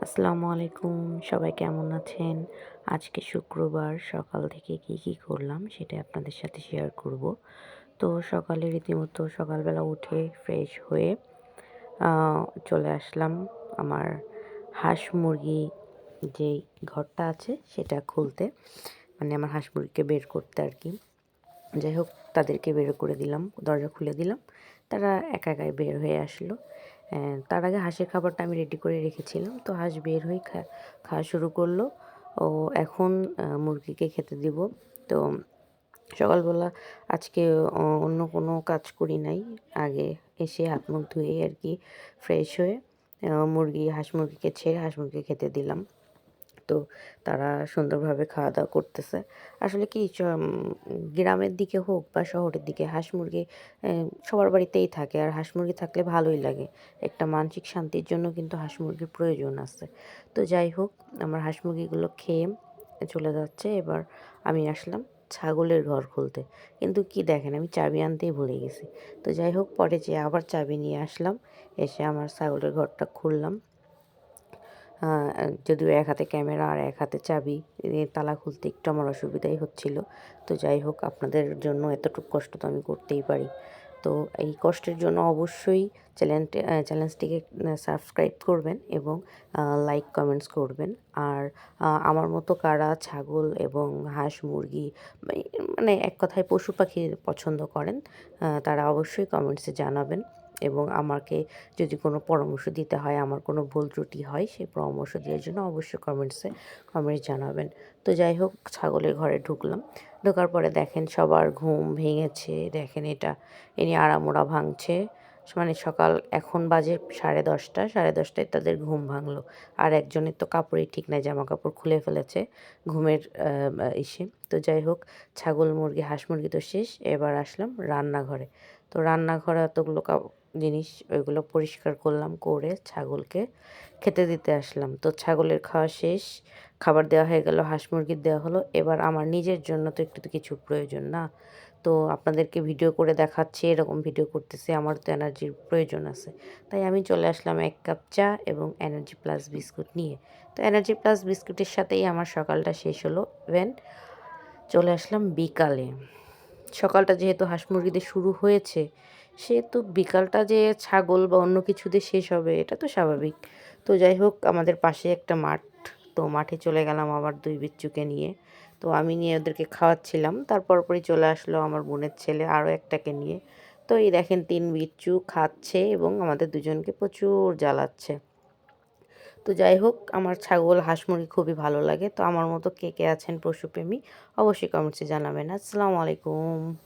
আসসালামু আলাইকুম। সবাই কেমন আছেন? আজকে শুক্রবার সকাল থেকে কি করলাম সেটা আপনাদের সাথে শেয়ার করব। তো সকালে রীতিমতো সকালবেলা উঠে ফ্রেশ হয়ে আ চলে আসলাম আমার হাঁস মুরগি যেই ঘরটা আছে সেটা খুলতে। মানে আমার হাঁস মুরগিকে বের করতে আরকি। যাই হোক তাদেরকে বের করে দিলাম, দরজা খুলে দিলাম। তারা একা একাই বের হয়ে আসলো। তার আগে হাঁসের খাবারটা আমি রেডি করে রেখেছিলাম। তো হাঁস বের হয়ে খাওয়া শুরু করলো। ও এখন মুরগিকে খেতে দিব। তো সকালবেলা আজকে অন্য কোনো কাজ করি নাই। আগে এসে হাত মুখ ধুয়ে আরকি ফ্রেশ হয়ে হাঁস মুরগিকে ছেড়ে হাঁস মুরগিকে খেতে দিলাম। তো তারা সুন্দরভাবে খাওয়া-দাওয়া করতেছে। আসলে কি গ্রামের দিকে হোক বা শহরের দিকে হাঁস মুরগি সবার বাড়িতেই থাকে। আর হাঁস মুরগি থাকলে ভালোই লাগে। একটা মানসিক শান্তির জন্য কিন্তু হাঁস মুরগির প্রয়োজন আছে। তো যাই হোক আমার হাঁস মুরগিগুলো খেয়ে চলে যাচ্ছে। এবার আমি আসলাম ছাগলের ঘর খুলতে। কিন্তু কি দেখেন আমি চাবি আনতেই ভুলে গেছি। তো যাই হোক পরে যেয়ে আবার চাবি নিয়ে আসলাম। এসে আমার ছাগলের ঘরটা খুললাম। আ যদিও এক হাতে ক্যামেরা আর এক হাতে চাবি, তালা খুলতে একটু আমার অসুবিধাই হচ্ছিল। তো যাই হোক আপনাদের জন্য এতটুকু কষ্ট তো আমি করতেই পারি। তো এই কষ্টের জন্য অবশ্যই চ্যানেলটিকে সাবস্ক্রাইব করবেন এবং লাইক কমেন্টস করবেন। আর আমার মতো কারা ছাগল এবং হাঁস, মুরগি মানে এক কথায় পশু পাখি পছন্দ করেন তারা অবশ্যই কমেন্টসে জানাবেন। এবং আমাকে যদি কোনো পরামর্শ দিতে হয়, আমার কোনো ভুল ত্রুটি হয়, সেই পরামর্শ দেওয়ার জন্য অবশ্যই কমেন্টস জানাবেন। তো যাই হোক ছাগলের ঘরে ঢুকলাম। ঢোকার পরে দেখেন সবার ঘুম ভেঙেছে। দেখেন এনি আড়ামোড়া ভাঙছে। মানে সকাল এখন বাজে 10:30, 10:30টায় তাদের ঘুম ভাঙলো। আর একজনের তো কাপড়ই ঠিক নাই, জামাকাপড় খুলে ফেলেছে ঘুমের ইসে। তো যাই হোক ছাগল, মুরগি, হাঁস, মুরগি তো শেষ। এবার আসলাম রান্নাঘরে। তো রান্নাঘরে এতগুলো জিনিস ওইগুলো পরিষ্কার করলাম, করে ছাগলকে খেতে দিতে আসলাম। তো ছাগলের খাওয়া শেষ, খাবার দেওয়া হয়ে গেল, হাঁস মুরগির দেওয়া হলো। এবার আমার নিজের জন্য তো একটু তো কিছু প্রয়োজন না? তো আপনাদেরকে ভিডিও করে দেখাচ্ছি, এরকম ভিডিও করতেছি, আমার তো এনার্জির প্রয়োজন আছে। তাই আমি চলে আসলাম ১ কাপ চা এবং এনার্জি প্লাস বিস্কুট নিয়ে। তো এনার্জি প্লাস বিস্কুটের সাথেই আমার সকালটা শেষ হলো। ইভেন চলে আসলাম বিকালে। সকালটা যেহেতু হাঁস মুরগি দিয়ে শুরু হয়েছে, সেহেতু বিকালটা যে ছাগল বা অন্য কিছু দিয়ে শেষ হবে এটা তো স্বাভাবিক। তো যাই হোক আমাদের পাশে একটা মাঠ, তো মাঠে চলে গেলাম আমার ২ বিচ্চুকে নিয়ে। তো আমি নিয়ে ওদেরকে খাওয়াচ্ছিলাম। তার পরপরই চলে আসলো আমার বোনের ছেলে আরও একটাকে নিয়ে। তো এই দেখেন ৩ বিচ্চু খাচ্ছে এবং আমাদের দুজনকে প্রচুর জ্বালাচ্ছে। তো যাই হোক আমার ছাগল, হাঁস, মুরগি খুবই ভালো লাগে। তো আমার মতো কে আছেন পশুপ্রেমী অবশ্যই কমেন্টসে জানাবেন। আসসালামু আলাইকুম।